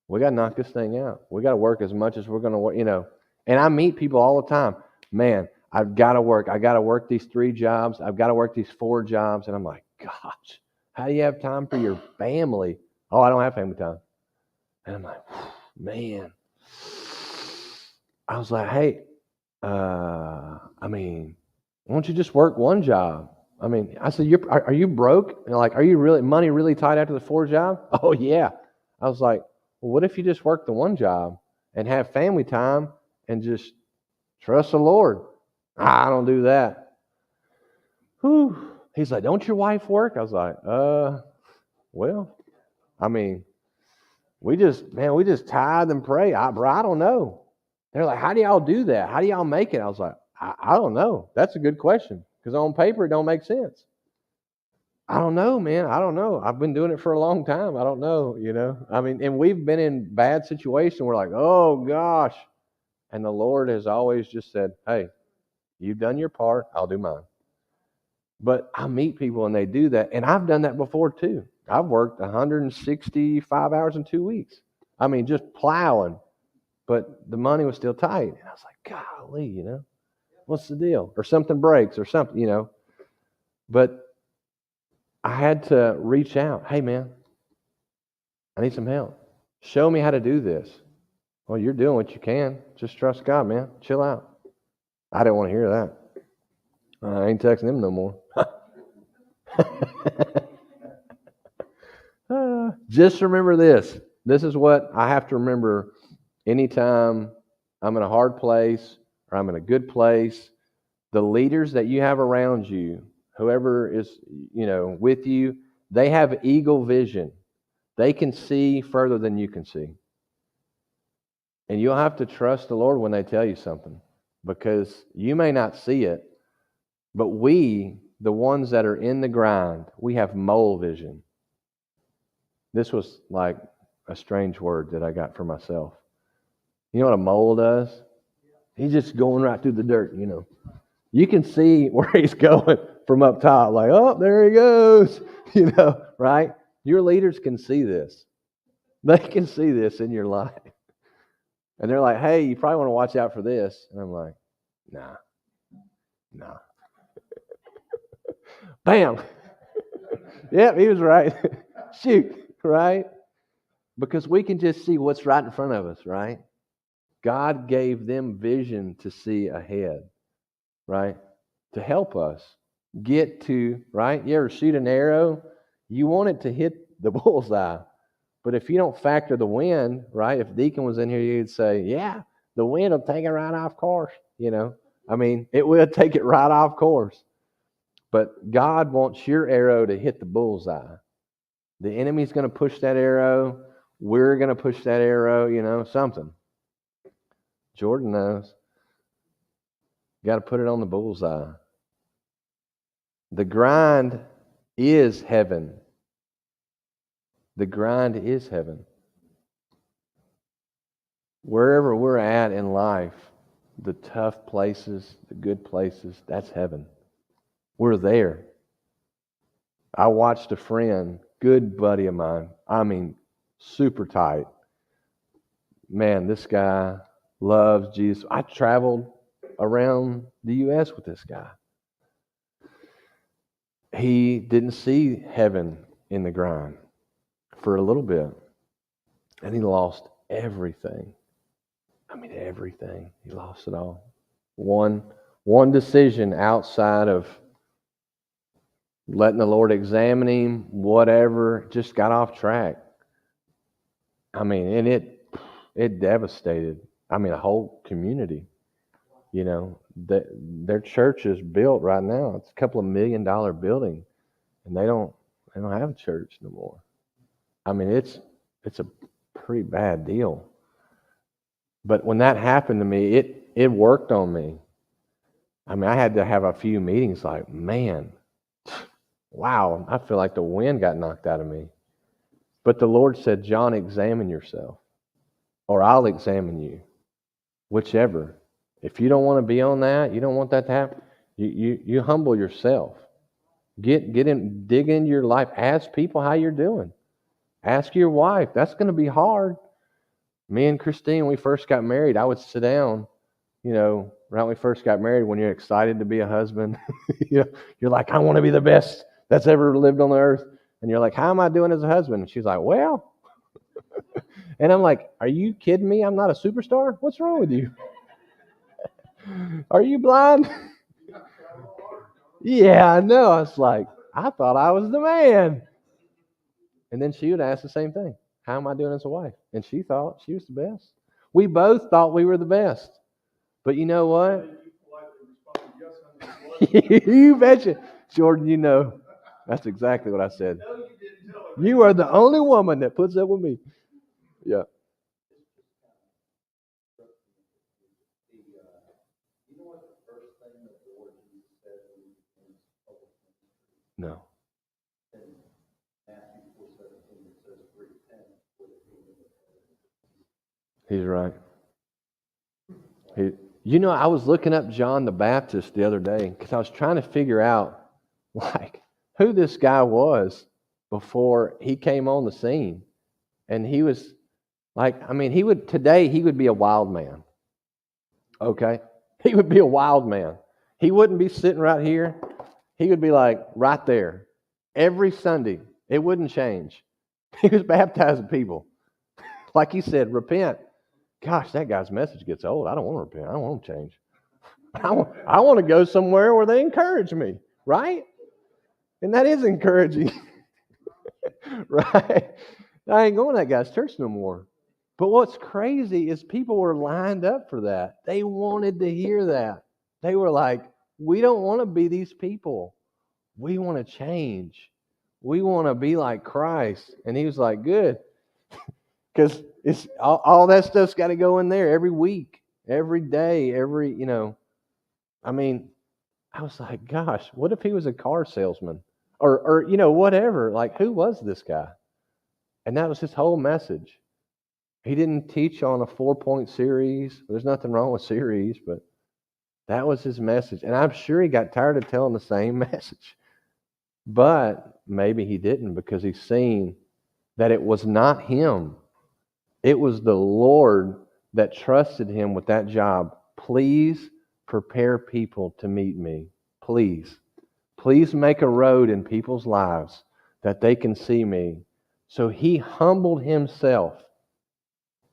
A: we got to knock this thing out. We got to work as much as we're going to work, And I meet people all the time. Man, I've got to work. I got to work these 3 jobs. I've got to work these 4 jobs. And I'm like, gosh, how do you have time for your family? Oh, I don't have family time. And I'm like, man. I was like, hey, I mean, why don't you just work 1 job? I mean, I said, are you broke? And like, are you really money really tight after the 4 job? Oh yeah. I was like, well, what if you just work the 1 job and have family time and just trust the Lord? I don't do that. Whew. He's like, don't your wife work? I was like, well, I mean, we just tithe and pray. I don't know. They're like, how do y'all do that? How do y'all make it? I was like, I don't know. That's a good question. Because on paper, it don't make sense. I don't know, man. I don't know. I've been doing it for a long time. I don't know, I mean, and we've been in bad situations. We're like, oh, gosh. And the Lord has always just said, hey, you've done your part. I'll do mine. But I meet people and they do that. And I've done that before, too. I've worked 165 hours in 2 weeks. I mean, just plowing. But the money was still tight. And I was like, golly, what's the deal? Or something breaks or something, But I had to reach out. Hey, man, I need some help. Show me how to do this. Well, you're doing what you can. Just trust God, man. Chill out. I didn't want to hear that. I ain't texting him no more. Just remember this. This is what I have to remember anytime I'm in a hard place or I'm in a good place. The leaders that you have around you, whoever is, with you, they have eagle vision. They can see further than you can see. And you'll have to trust the Lord when they tell you something, because you may not see it, but we the ones that are in the grind, we have mole vision. This was like a strange word that I got for myself. You know what a mole does? He's just going right through the dirt, you know. You can see where he's going from up top, like, oh, there he goes, you know, right? Your leaders can see this. They can see this in your life. And they're like, hey, you probably want to watch out for this. And I'm like, nah. Bam. Yep, he was right. Shoot, right? Because we can just see what's right in front of us, right? God gave them vision to see ahead, right? To help us get to, right? You ever shoot an arrow? You want it to hit the bullseye. But if you don't factor the wind, right? If Deacon was in here, you'd say, yeah, the wind will take it right off course, you know. I mean, it will take it right off course. But God wants your arrow to hit the bullseye. The enemy's going to push that arrow. We're going to push that arrow, you know, something. Jordan knows. Got to put it on the bullseye. The grind is heaven. The grind is heaven. Wherever we're at in life, the tough places, the good places, that's heaven. We're there. I watched a friend, good buddy of mine, I mean, super tight. Man, this guy loves Jesus. I traveled around the U.S. with this guy. He didn't see heaven in the grind for a little bit. And he lost everything. I mean, everything. He lost it all. One decision outside of letting the Lord examine him, whatever, just got off track. I mean, and it devastated, I mean, a whole community. You know, their church is built right now. It's a couple of $1 million building, and they don't have a church no more. I mean, it's a pretty bad deal. But when that happened to me, it worked on me. I mean, I had to have a few meetings like, man, wow, I feel like the wind got knocked out of me. But the Lord said, John, examine yourself, or I'll examine you, whichever. If you don't want to be on that, you don't want that to happen, you humble yourself. Get in, dig into your life. Ask people how you're doing. Ask your wife. That's going to be hard. Me and Christine, when we first got married, I would sit down, you know, right when we first got married, when you're excited to be a husband, you know, you're like, I want to be the best that's ever lived on the earth. And you're like, how am I doing as a husband? And she's like, well. And I'm like, are you kidding me? I'm not a superstar? What's wrong with you? Are you blind? Yeah, I know. I was like, I thought I was the man. And then she would ask the same thing. How am I doing as a wife? And she thought she was the best. We both thought we were the best. But you know what? You betcha. Jordan, you know. That's exactly what I said. You are the only woman that puts up with me. Yeah. No. He's right. You know, I was looking up John the Baptist the other day because I was trying to figure out, like, who this guy was before he came on the scene. And he was like, I mean, he would be a wild man. Okay? He would be a wild man. He wouldn't be sitting right here. He would be like right there. Every Sunday. It wouldn't change. He was baptizing people. Like he said, repent. Gosh, that guy's message gets old. I don't want to repent. I don't want to change. I want to go somewhere where they encourage me, right? And that is encouraging, right? I ain't going to that guy's church no more. But what's crazy is people were lined up for that. They wanted to hear that. They were like, we don't want to be these people. We want to change. We want to be like Christ. And he was like, good. Because it's all that stuff's got to go in there every week, every day, I mean, I was like, gosh, what if he was a car salesman? Or whatever. Like, who was this guy? And that was his whole message. He didn't teach on a 4-point series. There's nothing wrong with series, but that was his message. And I'm sure he got tired of telling the same message. But maybe he didn't, because he's seen that it was not him. It was the Lord that trusted him with that job. Please prepare people to meet me. Please. Please make a road in people's lives that they can see me. So he humbled himself.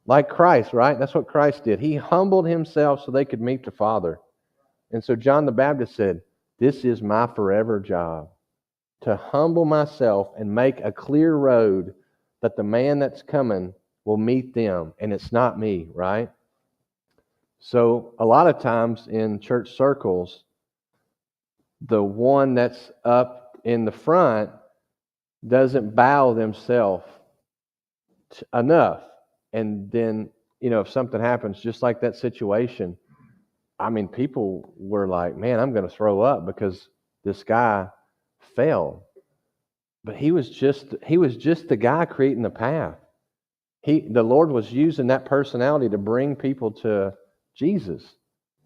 A: Like Christ, right? That's what Christ did. He humbled himself so they could meet the Father. And so John the Baptist said, this is my forever job, to humble myself and make a clear road that the man that's coming will meet them. And it's not me, right? So a lot of times in church circles, the one that's up in the front doesn't bow themselves enough. And then, if something happens, just like that situation, I mean, people were like, man, I'm going to throw up because this guy fell. But he was just the guy creating the path. The Lord was using that personality to bring people to Jesus.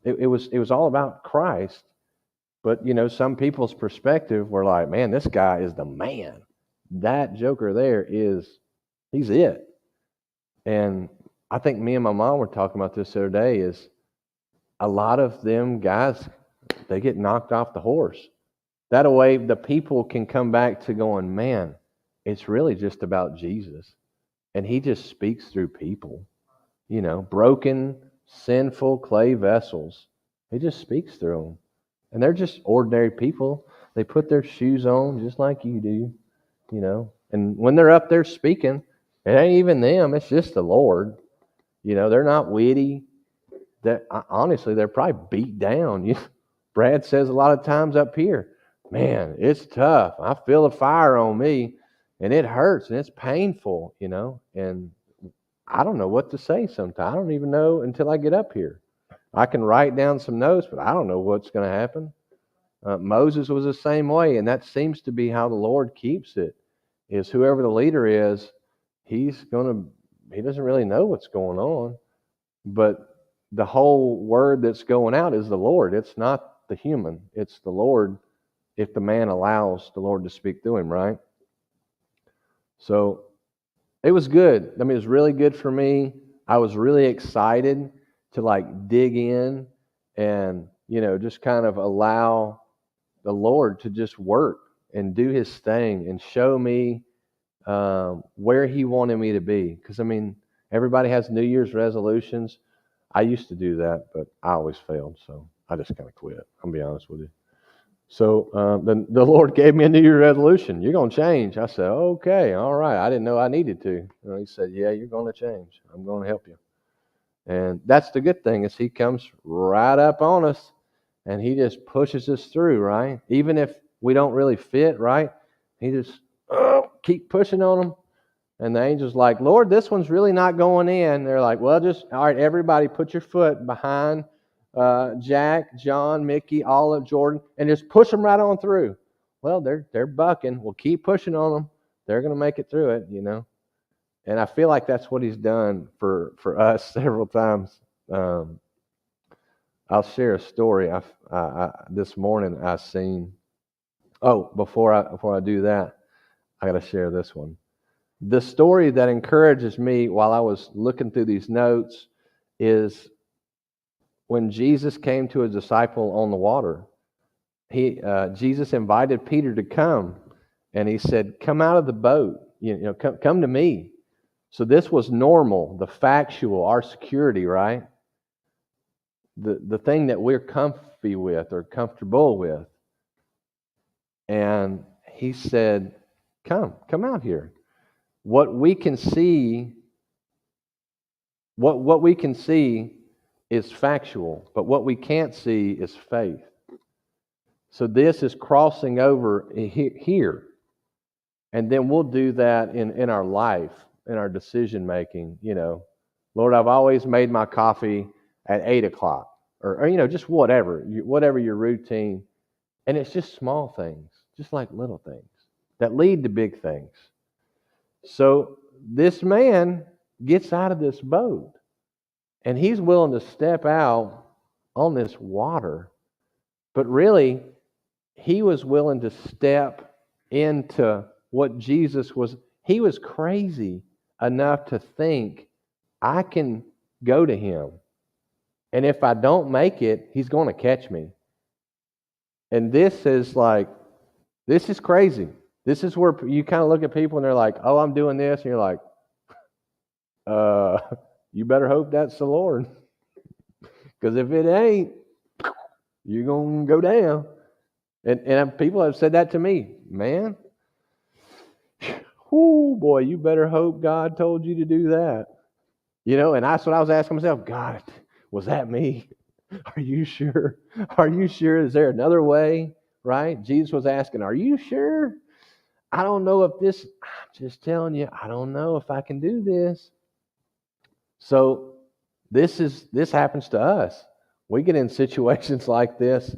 A: It was all about Christ. But, some people's perspective were like, man, this guy is the man. That joker there he's it. And I think me and my mom were talking about this the other day, is a lot of them guys, they get knocked off the horse. That way the people can come back to going, man, it's really just about Jesus. And he just speaks through people, broken, sinful clay vessels. He just speaks through them. And they're just ordinary people. They put their shoes on just like you do, And when they're up there speaking, it ain't even them. It's just the Lord. They're not witty. Honestly, they're probably beat down. Brad says a lot of times up here, man, it's tough. I feel a fire on me, and it hurts, and it's painful, And I don't know what to say sometimes. I don't even know until I get up here. I can write down some notes, but I don't know what's going to happen. Moses was the same way, and that seems to be how the Lord keeps it, is whoever the leader is, he doesn't really know what's going on, but the whole word that's going out is the Lord. It's not the human. It's the Lord, if the man allows the Lord to speak through him, right? So it was good. I mean, it was really good for me. I was really excited to dig in and, just kind of allow the Lord to just work and do his thing and show me where he wanted me to be. Because, I mean, everybody has New Year's resolutions. I used to do that, but I always failed, so I just kind of quit. I'm going to be honest with you. So then the Lord gave me a New Year's resolution. You're going to change. I said, okay, all right. I didn't know I needed to. And he said, yeah, you're going to change. I'm going to help you. And that's the good thing, is he comes right up on us and he just pushes us through, right? Even if we don't really fit, right? He just keep pushing on them. And the angel's like, Lord, this one's really not going in. They're like, well, all right, everybody put your foot behind Jack, John, Mickey, Olive, Jordan, and just push them right on through. Well, they're bucking. We'll keep pushing on them. They're going to make it through it, And I feel like that's what he's done for us several times. I'll share a story. This morning I seen. Oh, before I do that, I got to share this one. The story that encourages me while I was looking through these notes is when Jesus came to his disciple on the water. Jesus invited Peter to come, and he said, "Come out of the boat. Come to me." So this was normal, the factual, our security, right? The thing that we're comfy with or comfortable with. And he said, "Come out here." What we can see is factual, but what we can't see is faith. So this is crossing over here. And then we'll do that in our life, in our decision making. Lord, I've always made my coffee at 8 o'clock, or just whatever your routine. And it's just small things, just like little things that lead to big things. So this man gets out of this boat and he's willing to step out on this water. But really, he was willing to step into what Jesus was. He was crazy enough to think, I can go to him. And if I don't make it, he's going to catch me. And this is crazy. This is where you kind of look at people and they're like, oh, I'm doing this. And you're like, you better hope that's the Lord. Because if it ain't, you're going to go down. And people have said that to me. Man, oh boy, you better hope God told you to do that. And that's what I was asking myself. God, was that me? Are you sure? Are you sure? Is there another way? Right? Jesus was asking, are you sure? I don't know if this, I'm just telling you, I don't know if I can do this. So this happens to us. We get in situations like this.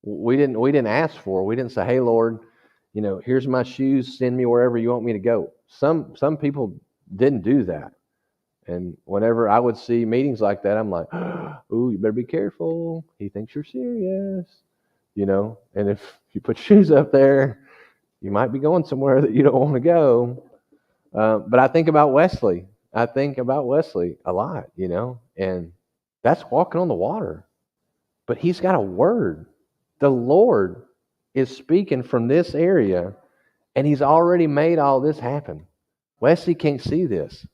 A: We didn't ask for. We didn't say, hey, Lord, here's my shoes, send me wherever you want me to go. Some people didn't do that. And whenever I would see meetings like that, I'm like, ooh, you better be careful. He thinks you're serious. And if you put shoes up there, you might be going somewhere that you don't want to go. But I think about Wesley. I think about Wesley a lot, and that's walking on the water. But he's got a word. The Lord is speaking from this area, and he's already made all this happen. Wesley can't see this.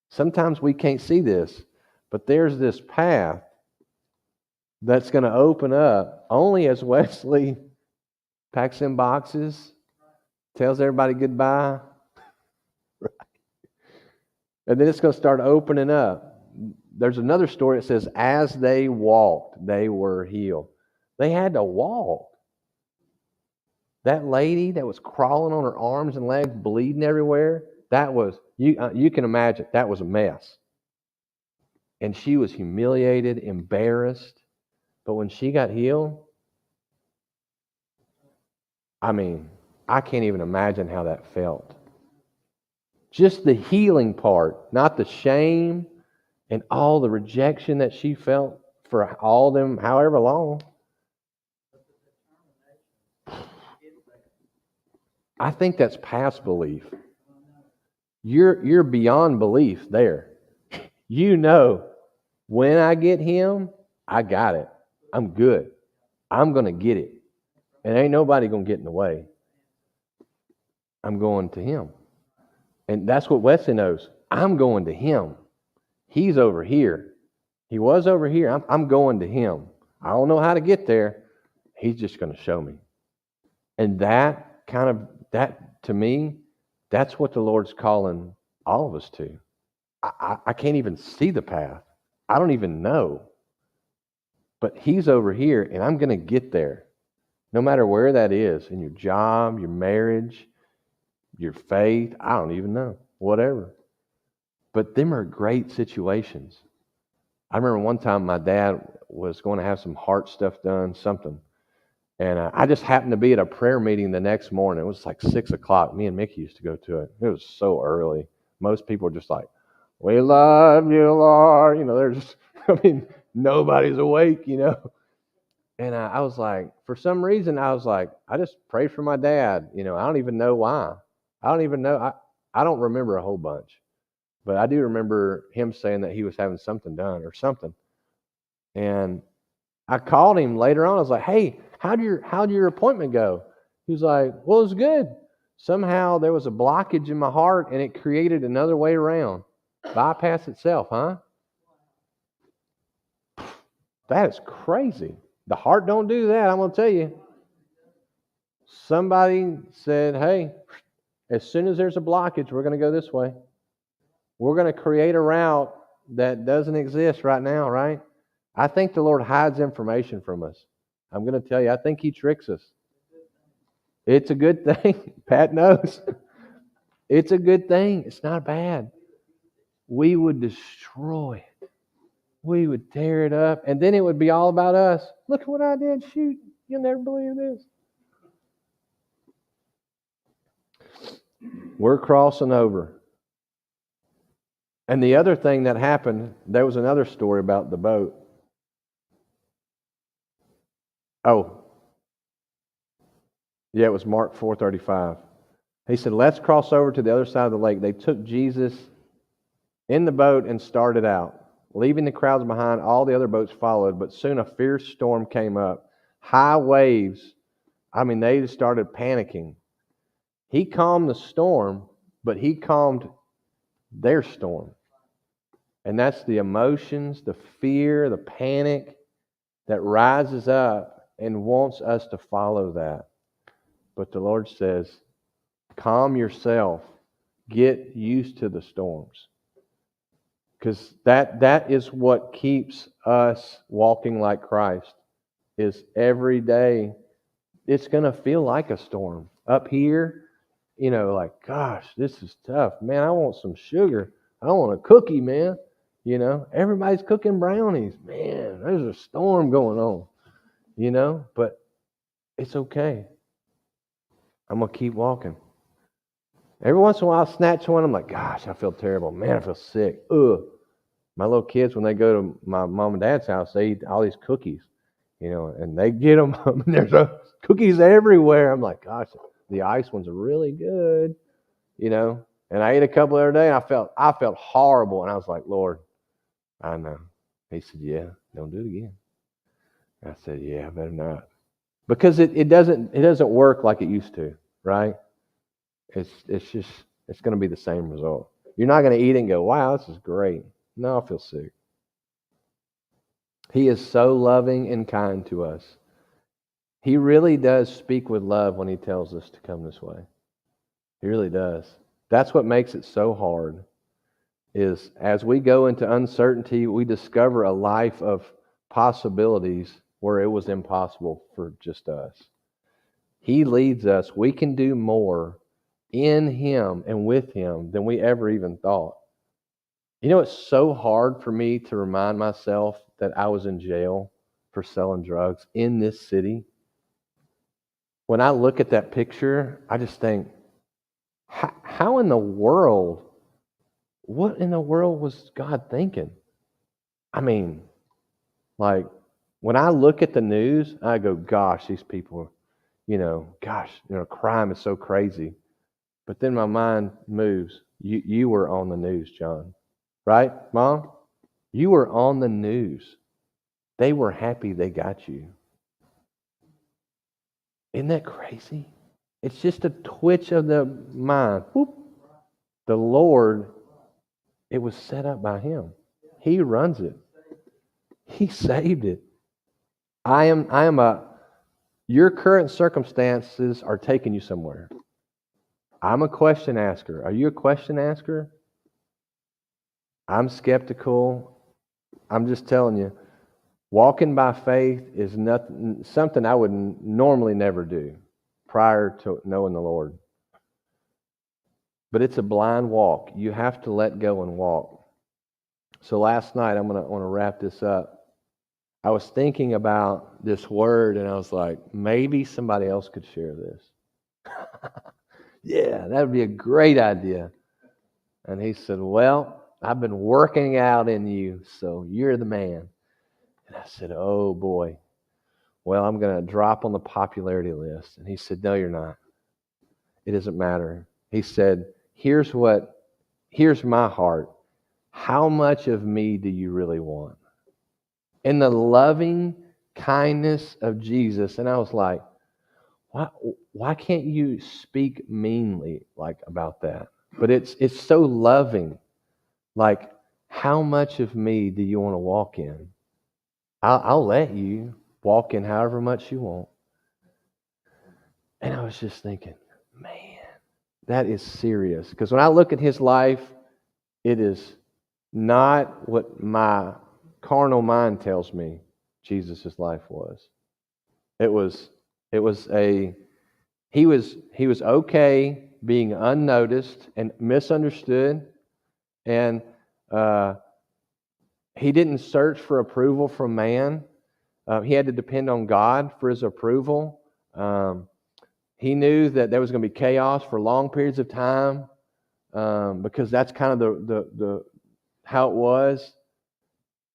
A: Sometimes we can't see this, but there's this path that's going to open up only as Wesley packs in boxes, tells everybody goodbye, and then it's going to start opening up. There's another story that says, as they walked, they were healed. They had to walk. That lady that was crawling on her arms and legs, bleeding everywhere, that was, you can imagine, that was a mess. And she was humiliated, embarrassed. But when she got healed, I can't even imagine how that felt. Just the healing part, not the shame and all the rejection that she felt for all them, however long. I think that's past belief. You're beyond belief there. When I get him, I got it. I'm good. I'm going to get it. And ain't nobody going to get in the way. I'm going to him. And that's what Wesley knows. I'm going to him. He's over here. He was over here. I'm going to him. I don't know how to get there. He's just going to show me. And that to me, that's what the Lord's calling all of us to. I can't even see the path. I don't even know. But he's over here, and I'm going to get there. No matter where that is, in your job, your marriage, your faith, I don't even know, whatever. But them are great situations. I remember one time my dad was going to have some heart stuff done, something. And I just happened to be at a prayer meeting the next morning. It was like 6 o'clock. Me and Mickey used to go to it. It was so early. Most people are just like, we love you, Lord. They're just, nobody's awake, And I was like, for some reason, I just prayed for my dad. I don't even know why. I don't even know. I don't remember a whole bunch. But I do remember him saying that he was having something done or something. And I called him later on. I was like, hey, how'd your appointment go? He was like, well, it was good. Somehow there was a blockage in my heart and it created another way around. Bypass itself, huh? That is crazy. The heart don't do that, I'm going to tell you. Somebody said, hey, as soon as there's a blockage, we're going to go this way. We're going to create a route that doesn't exist right now, right? I think the Lord hides information from us. I'm going to tell you, I think he tricks us. It's a good thing. Pat knows. It's a good thing. It's not bad. We would destroy it. We would tear it up. And then it would be all about us. Look what I did. Shoot. You'll never believe this. We're crossing over. And the other thing that happened, there was another story about the boat. Oh, yeah, it was Mark 4:35. He said, let's cross over to the other side of the lake. They took Jesus in the boat and started out. Leaving the crowds behind, all the other boats followed, but soon a fierce storm came up. High waves, they just started panicking. He calmed the storm, but he calmed their storm. And that's the emotions, the fear, the panic that rises up and wants us to follow that. But the Lord says, calm yourself. Get used to the storms. Because that is what keeps us walking like Christ. Is every day it's going to feel like a storm. Up here, like, gosh, this is tough. Man, I want some sugar. I want a cookie, man. Everybody's cooking brownies. Man, there's a storm going on. But it's okay. I'm going to keep walking. Every once in a while, I snatch one. I'm like, gosh, I feel terrible. Man, I feel sick. Ugh. My little kids, when they go to my mom and dad's house, they eat all these cookies, and they get them. And there's cookies everywhere. I'm like, gosh, the ice ones are really good, And I ate a couple the other day, and I felt horrible. And I was like, Lord, I know. He said, yeah, don't do it again. I said, yeah, I better not. Because it doesn't work like it used to, right? It's going to be the same result. You're not going to eat it and go, wow, this is great. No, I feel sick. He is so loving and kind to us. He really does speak with love when he tells us to come this way. He really does. That's what makes it so hard, is as we go into uncertainty, we discover a life of possibilities where it was impossible for just us. He leads us. We can do more in him and with him than we ever even thought. It's so hard for me to remind myself that I was in jail for selling drugs in this city. When I look at that picture, I just think, how in the world, what in the world was God thinking? When I look at the news, I go, gosh, these people, crime is so crazy. But then my mind moves. You were on the news, John. Right, Mom? You were on the news. They were happy they got you. Isn't that crazy? It's just a twitch of the mind. Whoop. The Lord, it was set up by him. He runs it. He saved it. Your current circumstances are taking you somewhere. I'm a question asker. Are you a question asker? I'm skeptical. I'm just telling you, walking by faith is something I would normally never do prior to knowing the Lord. But it's a blind walk. You have to let go and walk. So last night, I want to wrap this up. I was thinking about this word, and I was like, maybe somebody else could share this. Yeah, that would be a great idea. And he said, well, I've been working out in you, so you're the man. And I said, oh boy. Well, I'm going to drop on the popularity list. And he said, no, you're not. It doesn't matter. He said, here's my heart. How much of me do you really want? In the loving kindness of Jesus. And I was like, why can't you speak meanly about that? But it's so loving. Like, how much of me do you want to walk in? I'll let you walk in however much you want. And I was just thinking, man, that is serious. Because when I look at his life, it is not what my carnal mind tells me Jesus' life was. He was okay being unnoticed and misunderstood, and he didn't search for approval from man. He had to depend on God for his approval. He knew that there was going to be chaos for long periods of time because that's kind of the how it was.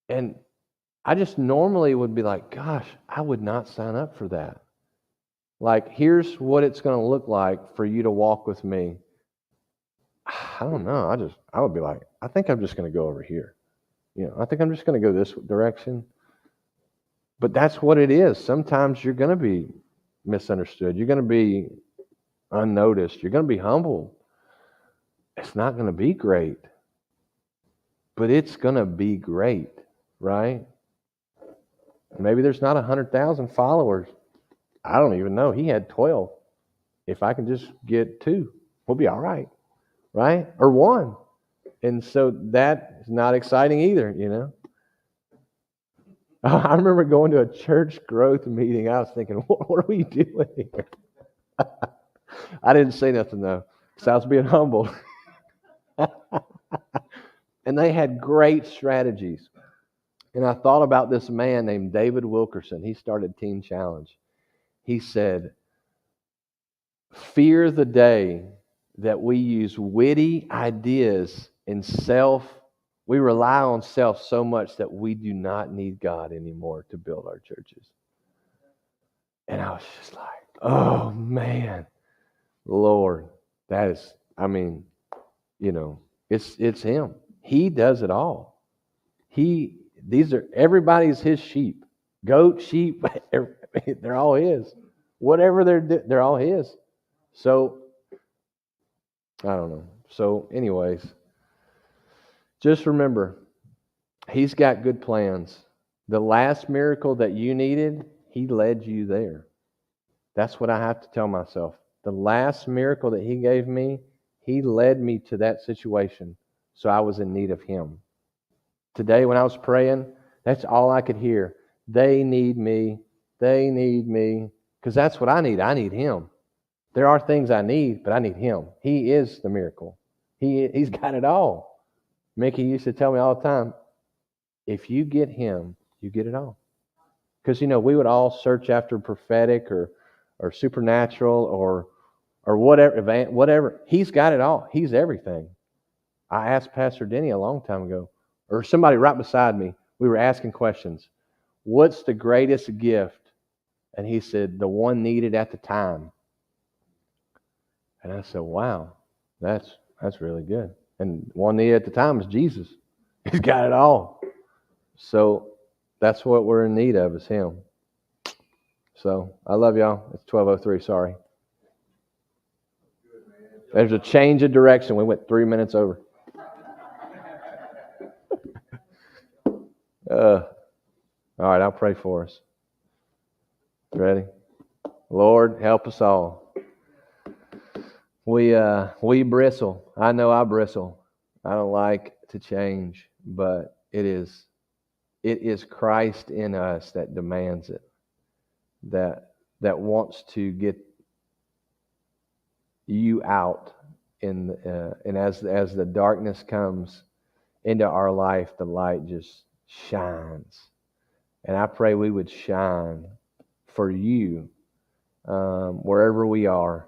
A: And I just normally would be like, gosh, I would not sign up for that. Like, here's what it's going to look like for you to walk with me. I don't know. I would be like, I think I'm just going to go over here. I think I'm just going to go this direction. But that's what it is. Sometimes you're going to be misunderstood. You're going to be unnoticed. You're going to be humbled. It's not going to be great. But it's going to be great, right? Maybe there's not 100,000 followers. I don't even know. He had 12. If I can just get 2, we'll be all right, right? Or 1. And so that is not exciting either, I remember going to a church growth meeting. I was thinking, what are we doing here? I didn't say nothing, though, because I was being humbled. And they had great strategies. And I thought about this man named David Wilkerson. He started Teen Challenge. He said, fear the day that we use witty ideas and we rely on self so much that we do not need God anymore to build our churches. And I was just like, oh man, Lord, that is, it's him. He does it all. Everybody's his sheep. Goat, sheep, they're all his. Whatever they're all his. So, I don't know. So, anyways, just remember, he's got good plans. The last miracle that you needed, he led you there. That's what I have to tell myself. The last miracle that he gave me, he led me to that situation. So I was in need of him. Today when I was praying, that's all I could hear. They need me. They need me. Because that's what I need. I need him. There are things I need, but I need him. He is the miracle. He's got it all. Mickey used to tell me all the time, if you get him, you get it all. Because, we would all search after prophetic or supernatural or whatever. He's got it all. He's everything. I asked Pastor Denny a long time ago, or somebody right beside me, we were asking questions. What's the greatest gift? And he said, the one needed at the time. And I said, wow, that's really good. And one needed at the time is Jesus. He's got it all. So that's what we're in need of is him. So I love y'all. It's 12:03, sorry. There's a change of direction. We went 3 minutes over. All right, I'll pray for us. Ready? Lord, help us all. We bristle. I know I bristle. I don't like to change, but it is Christ in us that demands it, that wants to get you out, and as the darkness comes into our life, the light just shines. And I pray we would shine for you wherever we are,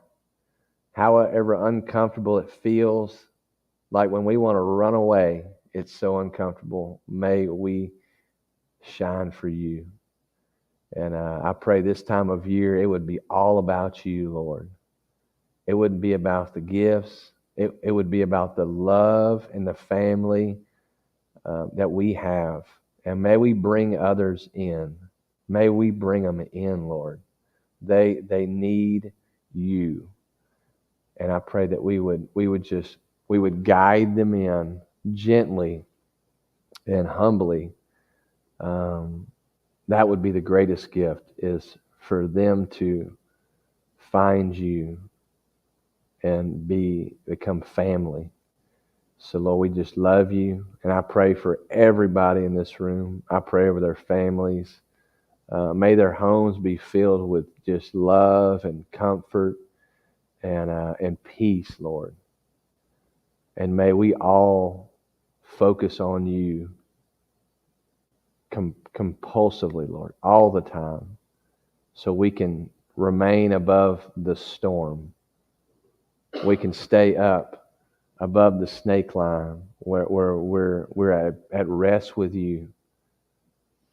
A: however uncomfortable it feels. Like when we want to run away, it's so uncomfortable. May we shine for you. And I pray this time of year, it would be all about you, Lord. It wouldn't be about the gifts. It would be about the love and the family that we have. And may we bring others in. May we bring them in, Lord. They need you. And I pray that we would guide them in gently and humbly. That would be the greatest gift, is for them to find you and become family. So Lord, we just love you, and I pray for everybody in this room. I pray over their families. May their homes be filled with just love and comfort and peace, Lord. And may we all focus on you compulsively, Lord, all the time, so we can remain above the storm. We can stay up above the snake line where we're at rest with you.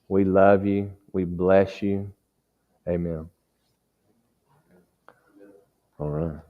A: We love you. We bless you. Amen. All right.